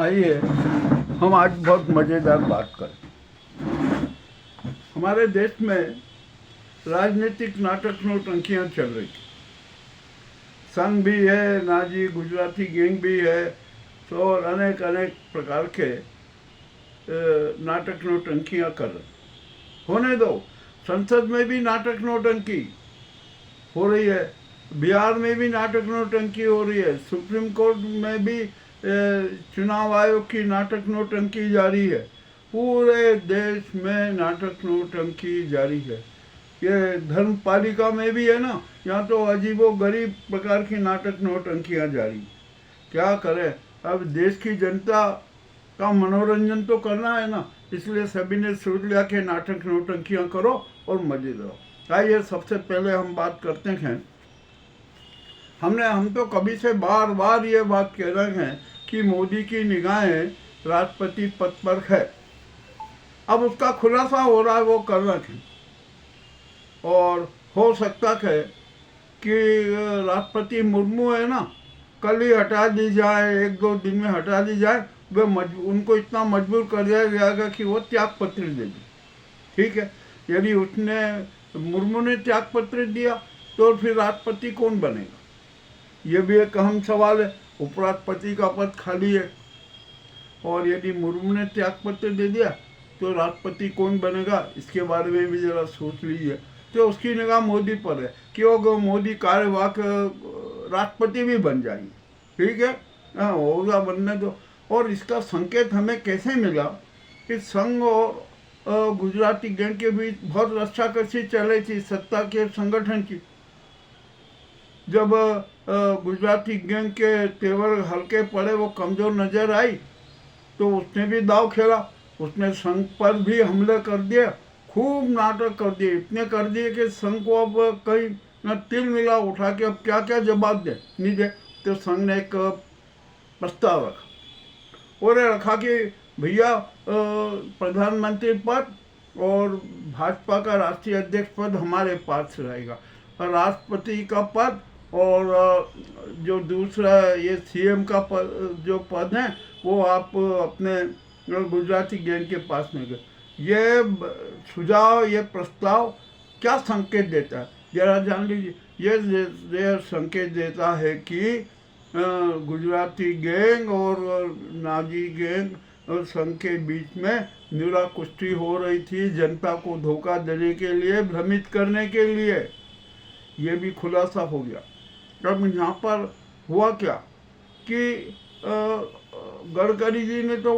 आइए हम आज बहुत मज़ेदार बात करें। हमारे देश में राजनीतिक नाटक नौटंकियाँ चल रही थी। संघ भी है, नाजी गुजराती गैंग भी है, तो और अनेक अनेक प्रकार के नाटक नौटंकियाँ कर रहे। होने दो, संसद में भी नाटक नौटंकी हो रही है, बिहार में भी नाटक नौटंकी हो रही है, सुप्रीम कोर्ट में भी चुनाव आयोग की नाटक नौटंकी जारी है। पूरे देश में नाटक नौटंकी जारी है। ये धर्मपालिका में भी है ना, यहाँ तो अजीबो गरीब प्रकार की नाटक नौटंकियाँ जारी। क्या करें, अब देश की जनता का मनोरंजन तो करना है ना, इसलिए सभी ने सोच लिया कि नाटक नौटंकियाँ करो और मजे लो। आइए सबसे पहले हम बात करते हैं, हम तो कभी से बार बार ये बात कह रहे हैं कि मोदी की निगाहें राष्ट्रपति पद पर है। अब उसका खुलासा हो रहा है, वो कर रहे हैं, और हो सकता है कि राष्ट्रपति मुर्मू है ना, कल ही हटा दी जाए, एक दो दिन में हटा दी जाए। वे उनको इतना मजबूर कर दिया जाएगा कि वो त्याग पत्र दे दें। ठीक है, यदि उसने मुर्मू ने त्याग पत्र दिया तो फिर राष्ट्रपति कौन बनेगा, ये भी एक अहम सवाल है। उपराष्ट्रपति का पद खाली है, और यदि मुर्मू ने त्याग पत्र दे दिया तो राष्ट्रपति कौन बनेगा, इसके बारे में भी जरा सोच लीजिए। तो उसकी निगाह मोदी पर है कि वो मोदी कार्यवाहक राष्ट्रपति भी बन जाएंगे। ठीक है, हाँ, होगा, बनने दो। और इसका संकेत हमें कैसे मिला कि संघ और गुजराती गैंग के बीच बहुत रस्साकसी चल रही थी सत्ता के संगठन की। जब गुजराती गैंग के तेवर हल्के पड़े, वो कमज़ोर नज़र आई, तो उसने भी दाव खेला। उसने संघ पर भी हमले कर दिए, खूब नाटक कर दिए, इतने कर दिए कि संघ को अब कहीं न तिल मिला उठा के अब क्या क्या जवाब दे नहीं दे। तो संघ ने एक प्रस्ताव रखा, और रखा कि भैया प्रधानमंत्री पद और भाजपा का राष्ट्रीय अध्यक्ष पद हमारे पास रहेगा, और राष्ट्रपति का पद और जो दूसरा ये सीएम का जो पद है वो आप अपने गुजराती गैंग के पास में गए। ये सुझाव, ये प्रस्ताव क्या संकेत देता है, जरा जान लीजिए। ये संकेत देता है कि गुजराती गैंग और नाजी गैंग और संघ के बीच में निरा कुश्ती हो रही थी, जनता को धोखा देने के लिए, भ्रमित करने के लिए। ये भी खुलासा हो गया। अब यहाँ पर हुआ क्या कि गडकरी जी ने तो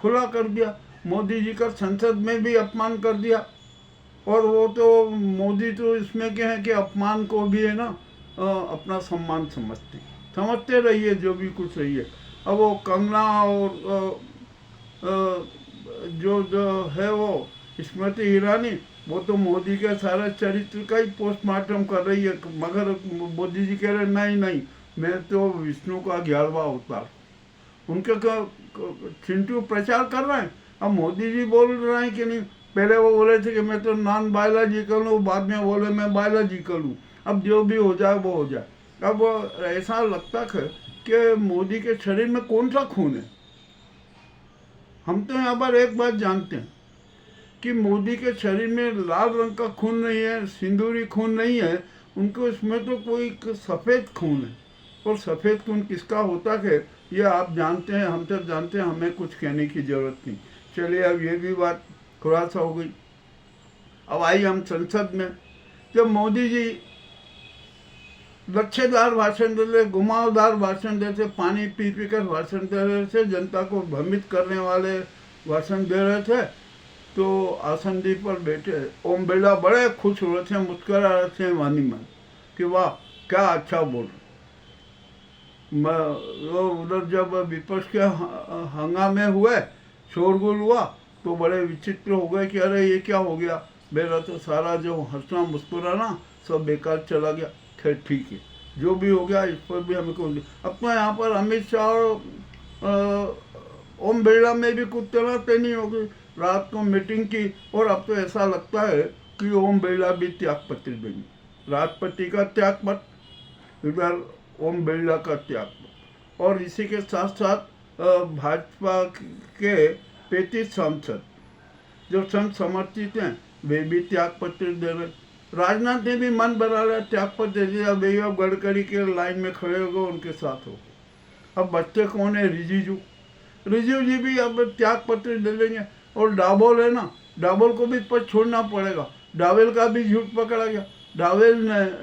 खुला कर दिया, मोदी जी का संसद में भी अपमान कर दिया। और वो तो मोदी तो इसमें क्या है कि अपमान को भी है ना अपना सम्मान समझते रहिए, जो भी कुछ रहिए। अब वो कंगना और जो है वो स्मृति ईरानी, वो तो मोदी के सारे चरित्र का ही पोस्टमार्टम कर रही है, मगर मोदी जी कह रहे नहीं नहीं, मैं तो विष्णु का 11वां अवतार। उनके चिंटू प्रचार कर रहे हैं। अब मोदी जी बोल रहे हैं कि नहीं, पहले वो बोले थे कि मैं तो नॉन बायोलॉजिकल हूँ, बाद में बोले मैं बायोलॉजिकल हूँ। अब जो भी हो जाए वो हो जाए। अब ऐसा लगता है कि मोदी के शरीर में कौन सा खून है। हम तो यहाँ पर एक बात जानते हैं कि मोदी के शरीर में लाल रंग का खून नहीं है, सिंदूरी खून नहीं है, उनको इसमें तो कोई सफ़ेद खून है। और सफ़ेद खून किसका होता है ये आप जानते हैं, हम तो जानते हैं, हमें कुछ कहने की ज़रूरत नहीं। चलिए, अब ये भी बात खुलासा हो गई। अब आई हम संसद में, जब मोदी जी लच्छेदार भाषण दे रहे, घुमावदार भाषण देते, पानी पी पी कर भाषण दे रहे थे, जनता को भ्रमित करने वाले भाषण दे रहे थे, तो आसंदी पर बैठे ओम बिरला बड़े खुश हो रहे थे, मुस्करा रहे थे वानी मन कि वाह क्या अच्छा बोल रहे। उधर जब विपक्ष के हंगामे हुए, शोरगुल हुआ, तो बड़े विचित्र हो गए कि अरे ये क्या हो गया, मेरा तो सारा जो हंसना मुस्कुराना सब बेकार चला गया। खैर ठीक है, जो भी हो गया, इस पर भी हमें को अब तो यहाँ पर अमित शाह और ओम बिरला में भी कुछ तनाते नहीं होगी। रात को मीटिंग की, और अब तो ऐसा लगता है कि ओम बिरला भी त्याग पत्र देंगे। राष्ट्रपति का त्याग पत्र, इधर ओम बिरला का त्याग पत्र, और इसी के साथ साथ भाजपा के 35 सांसद जो संघ समर्थित हैं वे भी त्याग पत्र दे रहे। राजनाथ ने भी मन बना लिया, त्याग पत्र दे दिया, भैया गडकरी के लाइन में खड़े हो गए, उनके साथ हो। अब बच्चे कौन है? रिजिजू। रिजिजू जी भी अब त्याग पत्र दे देंगे। और डाबोल है ना, डाबोल को भी पद छोड़ना पड़ेगा। डावेल का भी झूठ पकड़ा गया।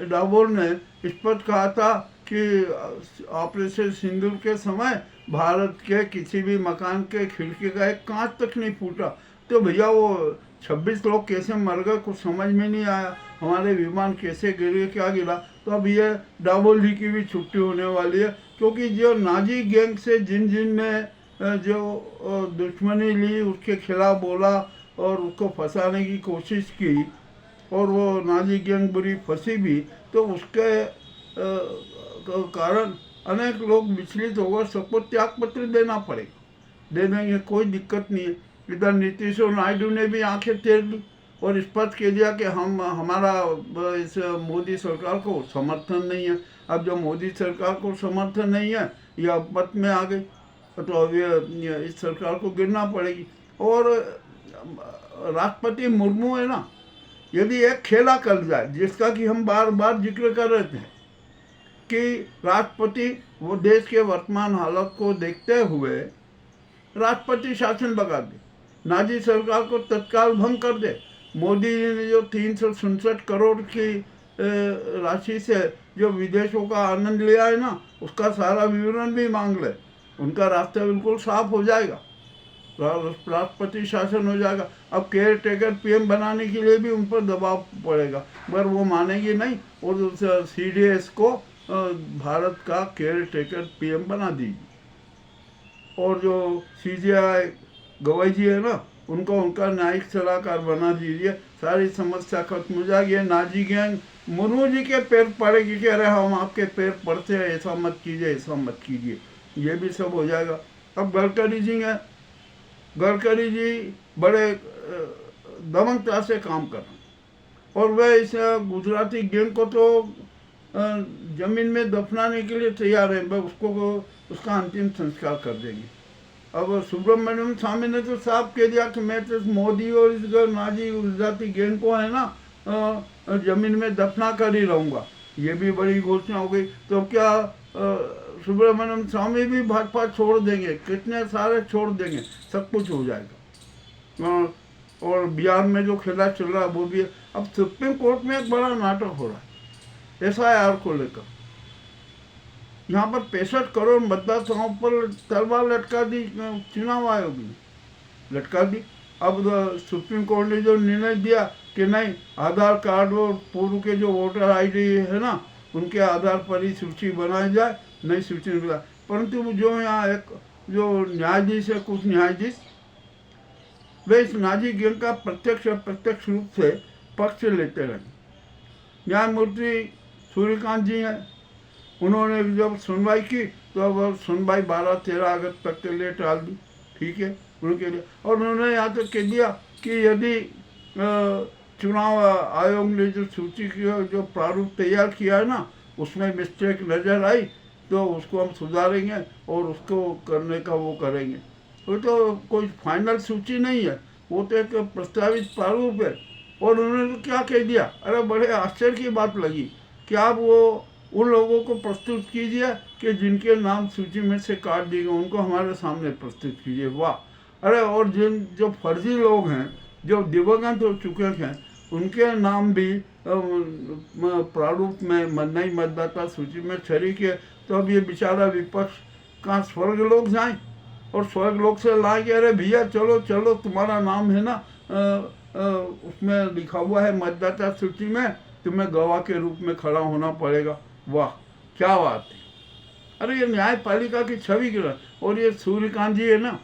डाबोल ने इस पर कहा था कि ऑपरेशन सिंदूर के समय भारत के किसी भी मकान के खिड़की का एक कांच तक नहीं फूटा। तो भैया वो 26 लोग कैसे मर गए कुछ समझ में नहीं आया, हमारे विमान कैसे गिरे, क्या गिरा। तो अब ये डाबोल जी की भी छुट्टी होने वाली है, क्योंकि जो नाजी गैंग से जिन ने जो दुश्मनी ली उसके खिलाफ बोला और उसको फंसाने की कोशिश की और वो नाजी गैंग बुरी फंसी भी, तो उसके कारण अनेक लोग विचलित होकर सबको त्याग पत्र देना पड़ेगा। दे देंगे, कोई दिक्कत नहीं है। इधर नीतीश और नायडू ने भी आंखें टेढ़ ली और स्पष्ट कह दिया कि हमारा इस मोदी सरकार को समर्थन नहीं है। अब जब मोदी सरकार को समर्थन नहीं है, ये आपत में आ गई, तो अब ये इस सरकार को गिरना पड़ेगी। और राष्ट्रपति मुर्मू है ना, यदि एक खेला कर जाए जिसका कि हम बार बार जिक्र कर रहे थे कि राष्ट्रपति वो देश के वर्तमान हालत को देखते हुए राष्ट्रपति शासन लगा दे, नाजी सरकार को तत्काल भंग कर दे, मोदी जी ने जो 367 करोड़ की राशि से जो विदेशों का आनंद लिया है ना, उसका सारा विवरण भी मांग ले, उनका रास्ता बिल्कुल साफ हो जाएगा, राष्ट्रपति शासन हो जाएगा। अब केयर टेकर पीएम बनाने के लिए भी उन पर दबाव पड़ेगा, मगर वो मानेगी नहीं और CDS को भारत का केयर टेकर पीएम बना दीजिए। और जो CJI गवाई जी है ना, उनको उनका न्यायिक सलाहकार बना दीजिए, सारी समस्या खत्म हो जाएगी। नाजी गैंग मुर्मू जी के पैर पड़ेगी कि अरे हम आपके पैर पड़ते हैं, ऐसा मत कीजिए, ऐसा मत कीजिए, ये भी सब हो जाएगा। अब गडकरी जी हैं, गडकरी जी बड़े दमनता से काम कर रहे हैं और वह इस गुजराती गैंग को तो जमीन में दफनाने के लिए तैयार है, वह उसका अंतिम संस्कार कर देंगे। अब सुब्रमण्यम स्वामी ने तो साफ कह दिया कि मैं तो मोदी और इस नाजी गुजराती गैंग को है ना जमीन में दफना कर ही रहूँगा, ये भी बड़ी घोषणा हो गई। तो क्या सुब्रमण्यम स्वामी भी भाजपा छोड़ देंगे? कितने सारे छोड़ देंगे, सब कुछ हो जाएगा। और बिहार में जो खेला चल रहा है वो भी है। अब सुप्रीम कोर्ट में एक बड़ा नाटक हो रहा है SIR को लेकर। यहाँ पर 65 करोड़ मतदाताओं पर तलवार लटका दी चुनाव आयोग ने, लटका दी। अब सुप्रीम कोर्ट ने जो निर्णय दिया कि नहीं, आधार कार्ड और पूर्व के जो वोटर ID है ना, उनके आधार पर ही सूची बनाई जाए, नई सूची निकला। परंतु जो यहाँ एक जो न्यायाधीश है, कुछ न्यायाधीश, वे इस नाजी गैंग का प्रत्यक्ष अप्रत्यक्ष रूप से पक्ष लेते रहे। न्यायमूर्ति सूर्यकांत जी हैं, उन्होंने जब सुनवाई की तो अब सुनवाई 12-13 अगस्त तक के लिए टाल दी, ठीक है, उनके लिए। और उन्होंने यहाँ तक कह दिया कि यदि चुनाव आयोग ने जो सूची की जो प्रारूप तैयार किया है ना, उसमें मिस्टेक नज़र आई तो उसको हम सुधारेंगे और उसको करने का वो करेंगे। वो तो कोई फाइनल सूची नहीं है, वो तो एक प्रस्तावित प्रारूप है। और उन्होंने तो क्या कह दिया, अरे बड़े आश्चर्य की बात लगी कि आप वो उन लोगों को प्रस्तुत कीजिए कि जिनके नाम सूची में से काट दिए गए, उनको हमारे सामने प्रस्तुत कीजिए। वाह! अरे और जो फर्जी लोग हैं, जो दिवंगत हो चुके हैं, उनके नाम भी प्रारूप में नई मतदाता सूची में शरीक है। तो अब ये बेचारा विपक्ष कहाँ स्वर्ग लोग जाए और स्वर्ग लोग से लाएंगे, अरे भैया चलो चलो, तुम्हारा नाम है ना उसमें लिखा हुआ है मतदाता सूची में, तुम्हें गवाह के रूप में खड़ा होना पड़ेगा। वाह, क्या बात है! अरे ये न्यायपालिका की छवि गिरा। और ये सूर्यकांत जी है ना,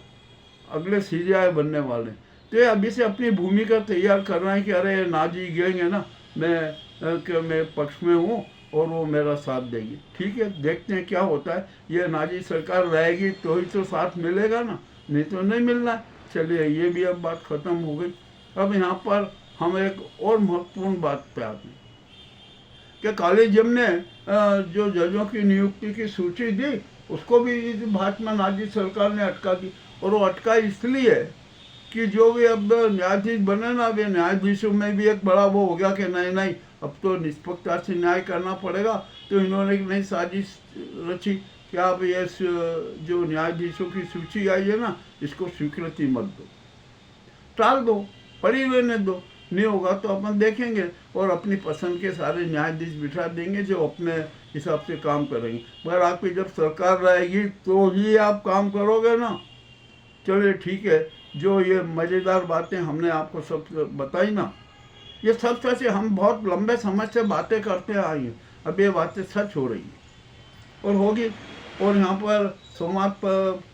अगले CJI बनने वाले, तो ये अभी से अपनी भूमिका तैयार कर रहे हैं कि अरे नाजी गैंग है ना, मैं पक्ष में हूँ और वो मेरा साथ देंगे। ठीक है, देखते हैं क्या होता है। ये नाजी सरकार रहेगी तो ही तो साथ मिलेगा ना, नहीं तो नहीं मिलना है। चलिए, ये भी अब बात खत्म हो गई। अब यहाँ पर हम एक और महत्वपूर्ण बात पे आते हैं कि कॉलेजियम ने जो जजों की नियुक्ति की सूची दी उसको भी इस भाजपा नाजी सरकार ने अटका दी। और वो अटका इसलिए कि जो भी अब न्यायाधीश बने ना, वे न्यायाधीशों में भी एक बड़ा वो हो गया कि नहीं नहीं, अब तो निष्पक्षता से न्याय करना पड़ेगा। तो इन्होंने एक नई साजिश रची कि आप ये जो न्यायाधीशों की सूची आई है ना, इसको स्वीकृति मत दो, टाल दो, पड़ी रहने दो, नहीं होगा तो अपन देखेंगे और अपनी पसंद के सारे न्यायाधीश बिठा देंगे जो अपने हिसाब से काम करेंगे। मगर आपकी जब सरकार रहेगी तो ही आप काम करोगे ना। चलिए ठीक है, जो ये मज़ेदार बातें हमने आपको सब बताई ना, ये सब सच है। हम बहुत लंबे समय से बातें करते आए हैं, अब ये बातें सच हो रही है और होगी। और यहाँ पर समाज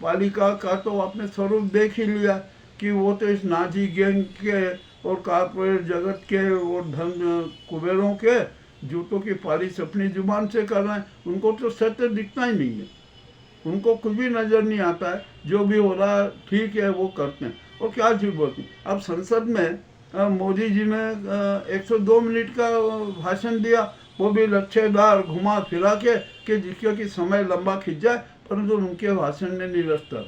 पालिका का तो आपने स्वरूप देख ही लिया कि वो तो इस नाजी गैंग के और कारपोरेट जगत के और धन कुबेरों के जूतों की पालिश अपनी जुबान से कर रहे हैं। उनको तो सत्य दिखता ही नहीं है, उनको कुछ भी नज़र नहीं आता है। जो भी हो रहा है ठीक है, वो करते हैं और क्या झूठ बोलते हैं। अब संसद में मोदी जी ने 102 मिनट का भाषण दिया, वो भी लच्छेदार घुमा फिरा के कि जिसका कि समय लंबा खिंच जाए, परंतु उनके भाषण ने निरस्तर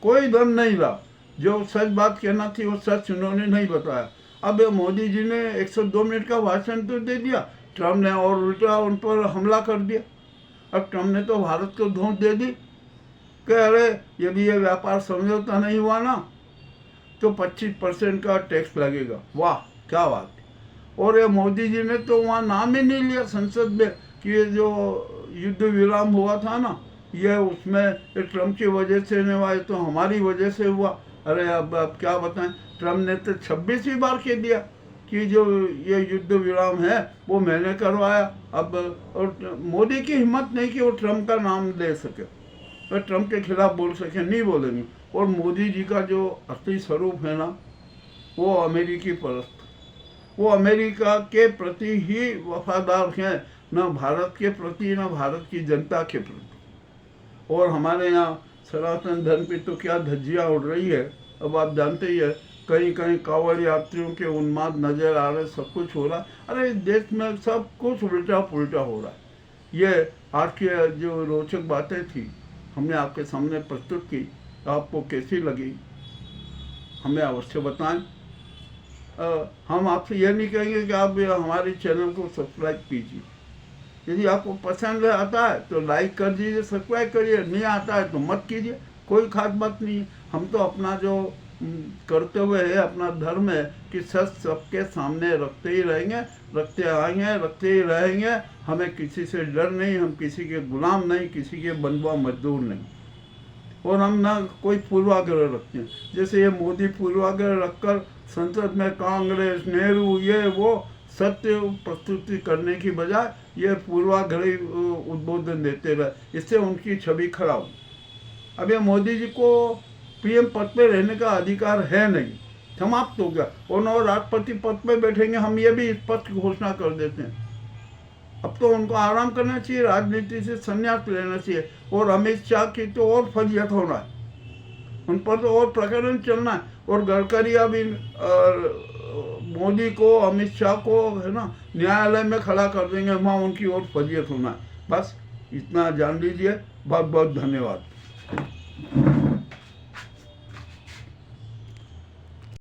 कोई दम नहीं रहा। जो सच बात कहना थी वो सच उन्होंने नहीं बताया। अब मोदी जी ने 102 मिनट का भाषण तो दे दिया, ट्रम्प ने और उल्टा उन पर हमला कर दिया। अब ट्रम्प ने तो भारत को धोख दे दी कि अरे यदि ये व्यापार समझौता नहीं हुआ ना तो 25% का टैक्स लगेगा। वाह क्या बात है। और ये मोदी जी ने तो वहाँ नाम ही नहीं लिया संसद में कि ये जो युद्ध विराम हुआ था ना, ये उसमें ट्रम्प की वजह से नहीं हुआ, तो हमारी वजह से हुआ। अरे अब क्या बताएं, ट्रम्प ने तो 26वीं बार कह दिया कि जो ये युद्ध विराम है वो मैंने करवाया। अब और मोदी की हिम्मत नहीं कि वो ट्रम्प का नाम ले सके, वो ट्रम्प के खिलाफ बोल सके, नहीं बोलेंगे। और मोदी जी का जो असली स्वरूप है ना, वो अमेरिकी परस्त, वो अमेरिका के प्रति ही वफादार हैं, न भारत के प्रति न भारत की जनता के प्रति। और हमारे यहाँ सनातन धर्म की तो क्या धज्जियाँ उड़ रही है। अब आप जानते ही है, कहीं कहीं कांवड़ यात्रियों के उन्माद नजर आ रहे, सब कुछ हो रहा। अरे देश में सब कुछ उल्टा पुल्टा हो रहा है। ये आज की जो रोचक बातें थी हमने आपके सामने प्रस्तुत की, आपको कैसी लगी हमें अवश्य बताएं। हम आपसे यह नहीं कहेंगे कि आप हमारे चैनल को सब्सक्राइब कीजिए। यदि आपको पसंद आता है तो लाइक कर दीजिए, सब्सक्राइब करिए, नहीं आता है तो मत कीजिए, कोई खास बात नहीं है। हम तो अपना जो करते हुए है, अपना धर्म है कि सच सबके सामने रखते ही रहेंगे, रखते आएंगे, रखते ही रहेंगे। हमें किसी से डर नहीं, हम किसी के गुलाम नहीं, किसी के बंधुआ मजदूर नहीं। और हम ना कोई पूर्वाग्रह रखते हैं। जैसे ये मोदी पूर्वाग्रह रखकर संसद में कांग्रेस, नेहरू, ये वो सत्य प्रस्तुति करने की बजाय ये पूर्वाग्रही उद्बोधन देते रहे, इससे उनकी छवि खराब। अब ये मोदी जी को पीएम पद पे रहने का अधिकार है नहीं, समाप्त हो गया। और नौ राष्ट्रपति पद पे बैठेंगे, हम ये भी स्पष्ट घोषणा कर देते हैं। अब तो उनको आराम करना चाहिए, राजनीति से संन्यास लेना चाहिए। और अमित शाह की तो और फजीहत होना है, उन पर तो और प्रकरण चलना है। और गडकरी अभी मोदी को, अमित शाह को है ना न्यायालय में खड़ा कर देंगे, वहाँ उनकी और फजीहत होना है। बस इतना जान लीजिए। बहुत बहुत धन्यवाद।